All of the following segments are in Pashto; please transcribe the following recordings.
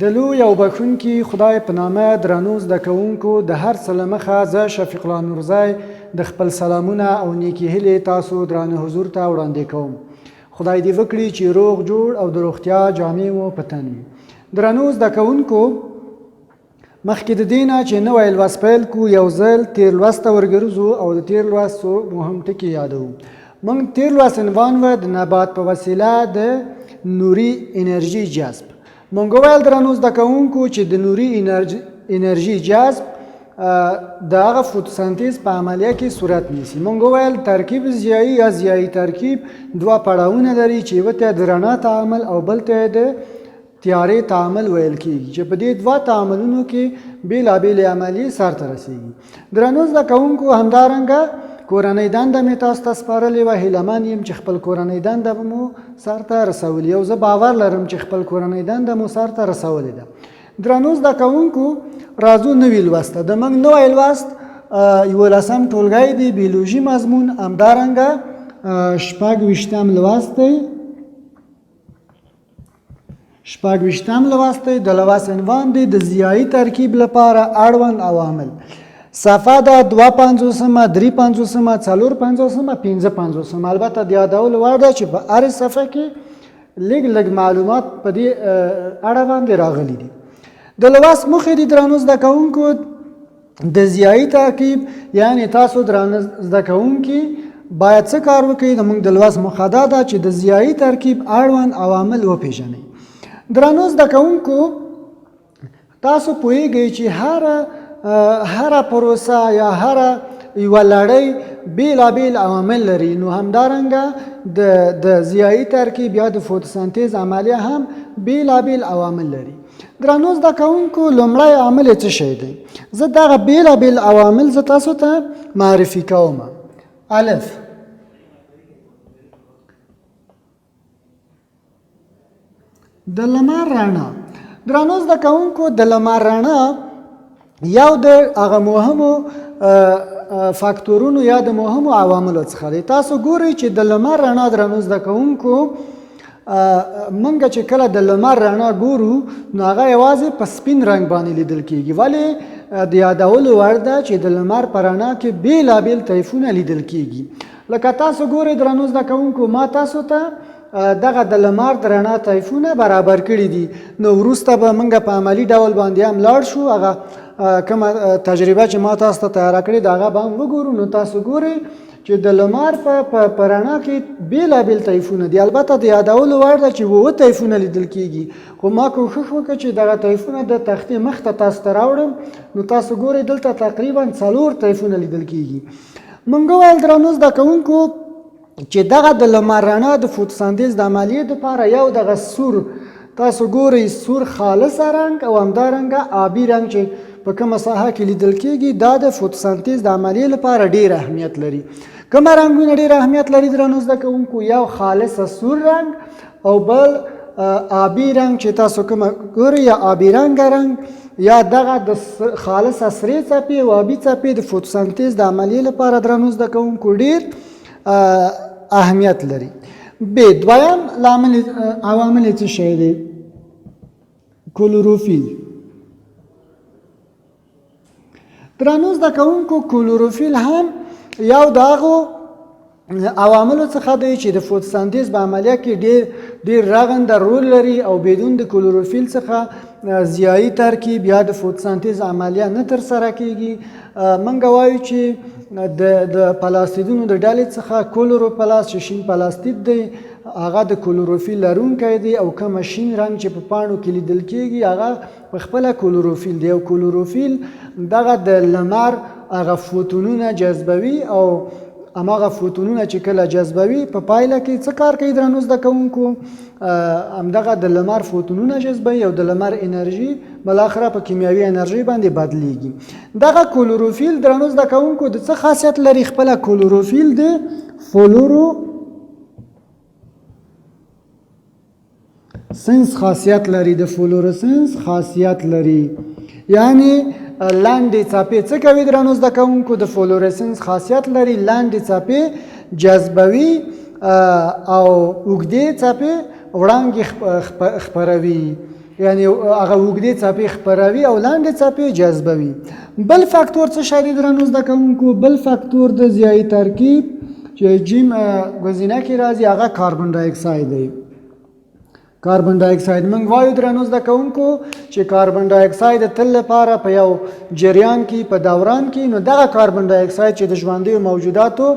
د لوی او بخښونکي خدای په نامه درنو زده کوونکو د هر څه له مخه زه شفیق الله نورزی د خپل سلامونه او نیکې هیلې تاسو درانه حضور ته وړاندې کوم. خدای دې وکړي چې روغ جوړ او د روغتیا جامې مو په تن وي. درنو زده کوونکو، مخکې د دې نه چې نوی لوست پیل کړو یو ځل تیر لوست ته ورګرځو او د تیر لوست مهم ټکي یادوو. موږ تیر لوست عنوان و د نبات په وسیله د نوري انرژي جذب. مونږ ویل درنو زده کوونکو چې د نوري انرژي جذب د هغه فوتوسنتیز په عملیه کې صورت نیسي. مونږ ویل ترکیب ضیایي یا ضیایي ترکیب دوه پړاوونه لري چې یو ته د رڼا تعامل او بل ته د تیارې تعامل ویل کېږي چې په دې دوه تعاملونو کې بېلابېلې عملیې سرته رسېږي. درنو زده کوونکو، همدارنګه کورنۍ دنده مې تاسو ته سپارلې وه. هیلهمن یم چې خپل کورنۍ دنده به مو سرته رسولې او زه باور لرم چې خپل کورنۍ دنده مو سرته رسولې ده. درنو زده کوونکو، راځو نوي لوست ته. د موږ نوی لوست 11 ټولګی دی، بیولوژي مضمون. همدارنګه 26 لوست دی. 26 لوست دی. د لوست عنوان دی د ضیایي ترکیب لپاره اړوند عوامل. صفحه ده 250 350 450 550. البته د یادولو وړ ده چې په هرې صفحه کې لږ معلومات په دې اړه باندې راغلي دي. د لوست موخې دي درنو زده کوونکو د ضیایي ترکیب، یعنی تاسو درنو زده کوونکي باید څه کار وکړئ. د موږ د لوست موخه دا ده چې د ضیایي ترکیب اړوند عوامل وپېژنئ. درنو زده کوونکو، تاسو پوهیږئ چې هر پروسه یا هر یوه لړۍ بېلابېل عوامل لري. نو همدارنګه د ضیایي ترکیب یا د فوتوسنتیز عملیه هم بېلابېل عوامل لري. درنو زده کوونکو، لومړی عامل څه شی دی؟ زه دغه بېلابېل عوامل زه تاسو ته معرفي کوم. الف، د لمر رڼا. درنو زده کوونکو، د لمر رڼا یو د هغه مهمو فاکتورونو یا د مهمو عواملو څخه دی. تاسو ګورئ چې د لمر رڼا درنو زده کوونکو، موږ چې کله د لمر رڼا ګورو نو هغه یوازې په سپین رنګ باندې لیدل کېږي. ولې د یادولو وړ ده چې د لمر په رڼا کې بېلابېل طیفونه لیدل کېږي. لکه تاسو ګورئ درنو زده کوونکو، ما تاسو ته دغه د لمر د رڼا طیفونه برابر کړي دي. نو وروسته به موږ په عملي ډول باندې هم لاړ شو، هغه کومه تجربه چې ما تاسو ته تیاره کړې ده هغه به هم وګورو. نو تاسو ګورئ چې د لمر په رڼا کې بېلابېل طیفونه دي. البته د یادولو وړ ده چې 7 طیفونه لیدل کېږي، خو ما کوښښ وکړ چې دغه طیفونه د تختې مخ ته تاسو ته راوړم. نو تاسو ګورئ دلته تقریبا 4 طیفونه لیدل کېږي. موږ وویل درنو زده کوونکو چې دغه د لمر رڼا د فوتوسنتیز د عملیې دپاره یو دغه سور، تاسو ګورئ سور خالصه رنګ او همدارنګه آبي رنګ چې په کومه ساحه کې لیدل کېږي، دا د فوتوسنتیز د عملیې لپاره ډېر اهمیت لري. کومه رنګونه ډېر اهمیت لري درنو زده کوونکو؟ یو خالصه سور رنګ او بل آبي رنګ چې تاسو کومه ګورئ، یا آبي رنګ یا دغه د خالصه سرې څپې او آبي څپې د فوتوسنتیز د عملیې لپاره درنو زده کوونکو ډېر اهمیت لري. دویم عوامل څه شی دی؟ کلوروفیل. درنو زده کوونکو، کلوروفیل هم یو د هغو عواملو څخه دی چې د فوتوسنتیز په عملیه کې ډېر رغنده رول لري او بدون د کلوروفیل څخه ضیایي ترکیب یا د فوتوسنتیز عملیه نه ترسره کېږي. موږ وایو چې د پلاستیدونو د ډلې څخه کلوروپلاست چې شین پلاستید دی هغه د کلوروفیل لرونکی دی، او کوم شین رنګ چې په پاڼو کې لیدل کېږي هغه په خپله کلوروفیل دی. او کلوروفیل دغه د لمر هغه فوتونونه جذبوي، او هماغه فوتونونه چې کله جذبوي په پایله کې څه کار کوي درنو زده کوونکو؟ همدغه د لمر فوتونونه جذبوي او د لمر انرژي بالاخره په کیمیاوي انرژي باندې بدلیږي. دغه کلوروفیل درنو زده کوونکو د څه خاصیت لري؟ خپله کلوروفیل د فلورسنس خاصیت لري. د فلورسنس خاصیت لري، یعنی لاندې څپې څه کوي درنو زده کوونکو؟ د فلورسنس خاصیت لري. لاندې څپې جذبوي او اوږدې څپې وړانګې خپروي. یعنی هغه اوږدې څپې خپروي او لاندې څپې جذبوي. بل فاکتور څه شی دی درنو زده کوونکو؟ بل فاکتور د ضیایي ترکیب چې جیم ګزینه کې راځي هغه کاربن ډای اکساید دی. کاربن ډای اکساید موږ وایو درنو زده کوونکو چې کاربن ډای اکساید د تل لپاره په یو جریان کې په دوران کې، نو دغه کاربن ډای اکساید چې د ژوندیو موجوداتو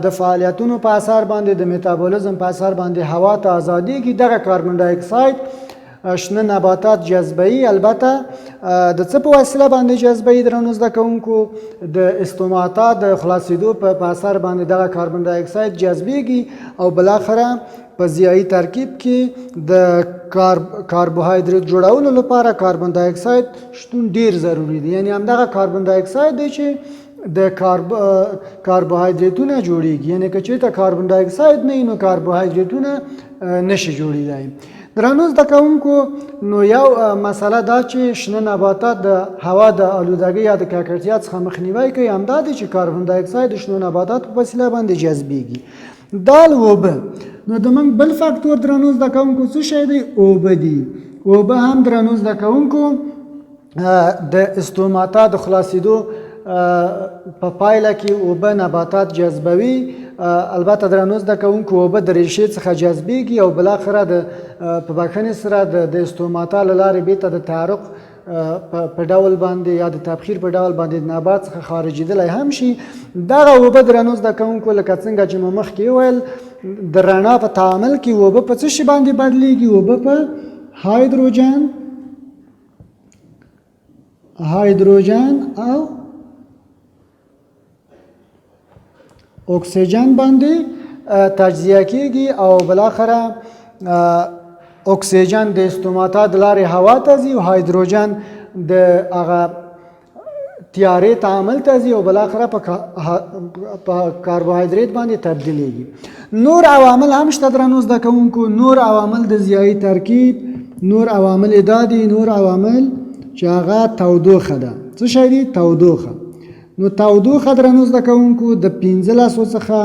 د فعالیتونو په اثر باندې د میتابولیزم په اثر باندې هوا ته ازادېږي، دغه کاربن ډای اکساید شنه نباتات جذبوي. البته د څه په وسیله باندې جذبوي درنو زده کوونکو؟ د استوماتا د خلاصېدو په اثر باندې دغه کاربن ډای اکساید جذبېږي او بالاخره په ضیایي ترکیب کې د کاربوهایدریت جوړولو لپاره کاربن ډای اکساید شتون ډیر ضروری دی. یعنی همدغه کاربن ډای اکساید دی چې د کاربوهایدریتونه جوړیږي. یعنی که چېرته کاربن ډای اکساید نه وي نو کاربوهایدریتونه نشي جوړېدای. درنو زده کوونکو نو یو مسله دا چې شنه نباتات د هوا د آلودګۍ یا د ککړتیا څخه مخنیوی کوي همدا دی چې کاربن ډای اکساید د شنو نباتاتو په وسیله باندې جذبېږي. دال اوبه، نو د موږ بل فاکتور درنو زده کوونکو څه شی دی؟ اوبه دي. اوبه هم درنو زده کوونکو د استوماتا د خلاصېدو په پایله کې اوبه نباتات جذبوي. البته درنو زده کوونکو اوبه د ریشې څخه جذبېږي او بالاخره په بخښنې سره د استوماتا له لارې بیرته د تعرق په ډول باندې یا د تبخیر په ډول باندې د نبات څخه خارجېدلی هم شي. دغه اوبه درنو زده کوونکو لکه څنګه چې مو مخکې وویل د رڼا په تعامل کې اوبه په څه شي باندې بدلیږي؟ اوبه په هایدروجن او اکسیجن باندې تجزیه کیږي او بالاخره اکسیجن د استوماتا د لارې هوا ته ځي او هایدروجن د هغه تیارې تعامل ته ځي او بالاخره په کاربوهایدریت باندې تبدیلیږي. نور عوامل هم شته درنو زده کوونکو. نور عوامل د ضیایي ترکیب، نور عوامل دا دي، نور عوامل چې هغه تودوخه ده. څه شی دی؟ تودوخه. نو تودوخه درنو زده کوونکو د 1500 څخه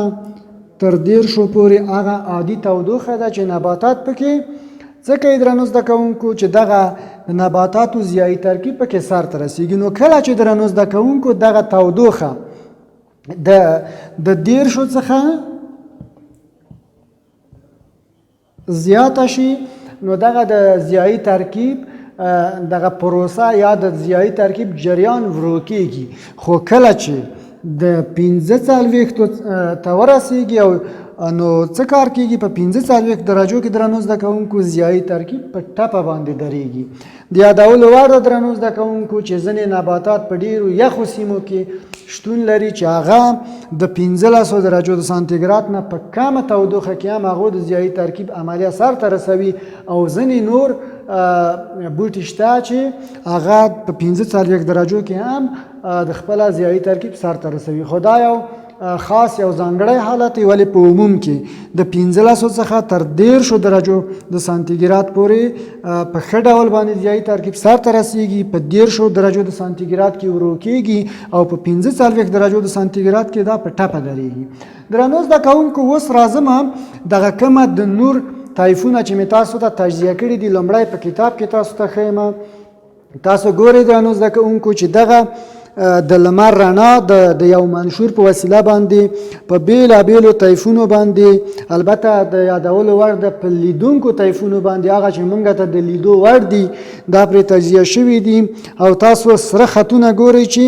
تر 1300 پورې هغه عادي تودوخه ده چې نباتات پکې څه کوي درنو زده کوونکو؟ چې دغه د نباتاتو ضیایي ترکیب پکې سر ته رسېږي. نو کله چې درنو زده کوونکو دغه تودوخه د 1300 څخه زیاته شي نو دغه د ضیایي ترکیب دغه پروسه یا د ضیایي ترکیب جریان ورو کېږي. خو کله چې د 45 ته ورسېږي او نو څه کار کېږي؟ په 45 درجو کې درنو زده کوونکو ضیایي ترکیب په ټپه باندې درېږي. د یادولو وړ ده درنو زده کوونکو چې ځینې نباتات په ډېرو یخو سیمو کې شتون لري چې هغه د 1500 درجو د سانتیګراد نه په کمه تودوخه کې هم هغه د ضیایي ترکیب عملیه سر ته رسوي او ځینې نور بوټي شته چې هغه په 45 درجو کې هم د خپل ضیایي ترکیب سر ته رسوي. خو دا یو خاص یو ځانګړی حالت دی، ولې په عموم کې د 1500 څخه تر 1300 درجو د سانتیګراد پورې په ښه ډول باندې ضیایي ترکیب سر ته رسېږي، په 1300 درجو د سانتیګراد کې ورو کېږي او په 45 درجو د سانتیګراد کې دا په ټپه درېږي. درنو زده کوونکو اوس راځم دغه کومه د نور طیفونه چې مې تاسو ته تجزیه کړي دي لومړی په کتاب کې تاسو ته ښیم. تاسو ګورئ درنو زده کوونکو چې دغه د لمر رڼا د یو منشور په وسیله باندې په بیلابیلو طیفونو باندې، البته د یادولو وړ د په لیدونکو طیفونو باندې هغه چې موږ ته د لیدو وړ دي دا پرې تجزیه شوي دي او تاسو سره خطونه ګورئ چې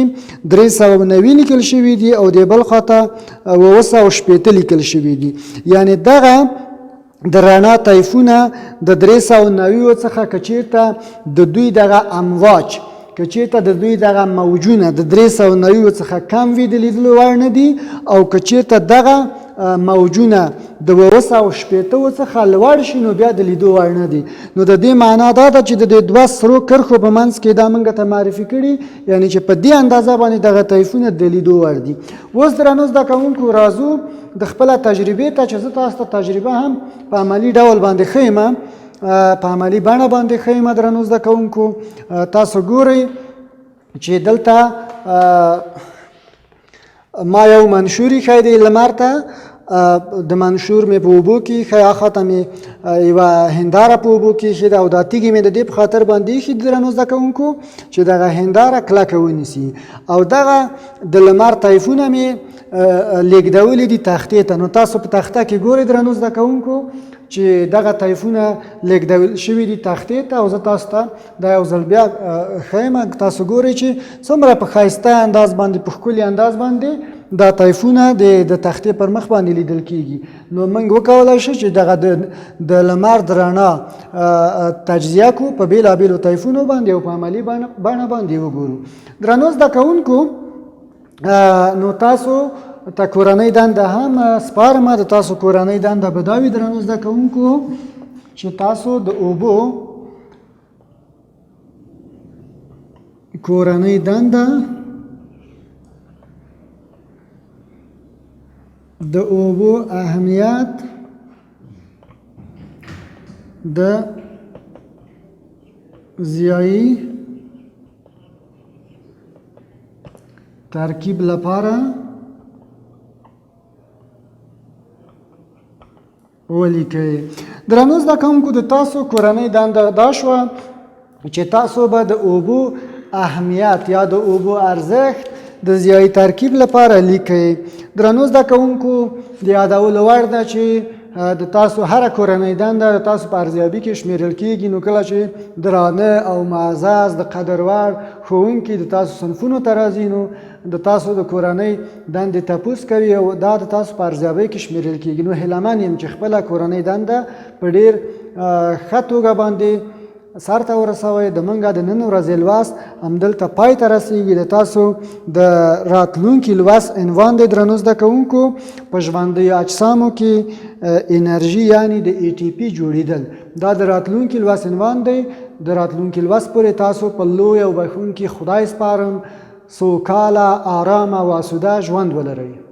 390 لیکل شوي دي او د بل خواته 280 لیکل شوي دي. یعنی دغه د رڼا طیفونه د 390 څخه که چېرته د دوی دغه امواج که چېرته د دوی دغه موجونه د 390 څخه کم وي د لیدلو وړ نه دي او که چېرته دغه موجونه د 280 څخه لوړ شي نو بیا د لیدو وړ نه دي. نو د دې معنا دا ده چې د دوه سرو کرښو په منځ کې دا موږ ته معرفي کړي، یعنی چې په دې اندازه باندې دغه طیفونه د لیدو وړ دي. اوس درنو زده کوونکو راځو د خپله تجربې ته چې زه تاسو ته تجربه هم په عملي ډول باندې ښیم، په عملي بڼه باندې ښیم. درنو زده کوونکو تاسو ګورئ چې دلته ما یو منشور ایښی دی لمر ته، د منشور مې په اوبو کې ایښی، هاخوا ته مې یوه هنداره په اوبو کې ایښې ده او دا تیږې مې د دې په خاطر باندې ایښي دي درنو زده کوونکو چې دغه هنداره کلکه ونیسي او دغه د لمر طیفونه مې لیږدولي دي تختې ته. نو تاسو په تخته کې ګورئ درنو زده کوونکو چې دغه طیفونه لیږدول شوي دي تختې ته او زه تاسو ته دا یو ځل بیا ښیم. تاسو ګورئ چې څومره په ښایسته انداز باندې په ښکلي انداز باندې دا طیفونه د تختې پر مخ باندې لیدل کیږي. نو موږ وکولی شو چې دغه د لمر د رڼا تجزیه کو په بېلابېلو طیفونو باندې او په عملي بڼه باندې وګورو. درنو زده کوونکو نو تاسو ته کورنۍ دنده هم سپارم. د تاسو کورنۍ دنده به دا وي درنو زده کوونکو چې تاسو د اوبو کورنۍ دنده د اوبو اهمیت د ضیایي ترکیب لپاره ولیکئ. درنو زده کوونکو د تاسو کورنۍ دنده دا شوه چې تاسو به د اوبو اهمیت یا د اوبو ارزښت د ضیایي ترکیب لپاره لیکئ. درنو زده کوونکو د یادولو وړ ده چې د تاسو هره کورنۍ دنده د تاسو په ارزیابي کې شمیرل کیږي. نو کله چې درانه او معزز د قدر وړ ښوونکي د تاسو صنفونو ته راځي نو د تاسو د کورنۍ دندې تپوس کوي او دا د تاسو په ارزیابۍ کې شمیرل کیږي. نو هیلهمن یم چې خپله کورنۍ دنده په ډېر ښه توګه باندې سر ته ورسوئ. د موږ د نن ورځې لوست همدلته پای ته رسیږي. د تاسو د راتلونکي لوست عنوان دی درنو زده کوونکو په ژوندیو اجسامو کې انرژي یعنی د ATP جوړېدل. دا د راتلونکي لوست عنوان دی. د راتلونکي لوست پورې تاسو په لوی او بښونکي خدای سپارم. سوکاله، آرامه او آسوده ژوند ولرئ.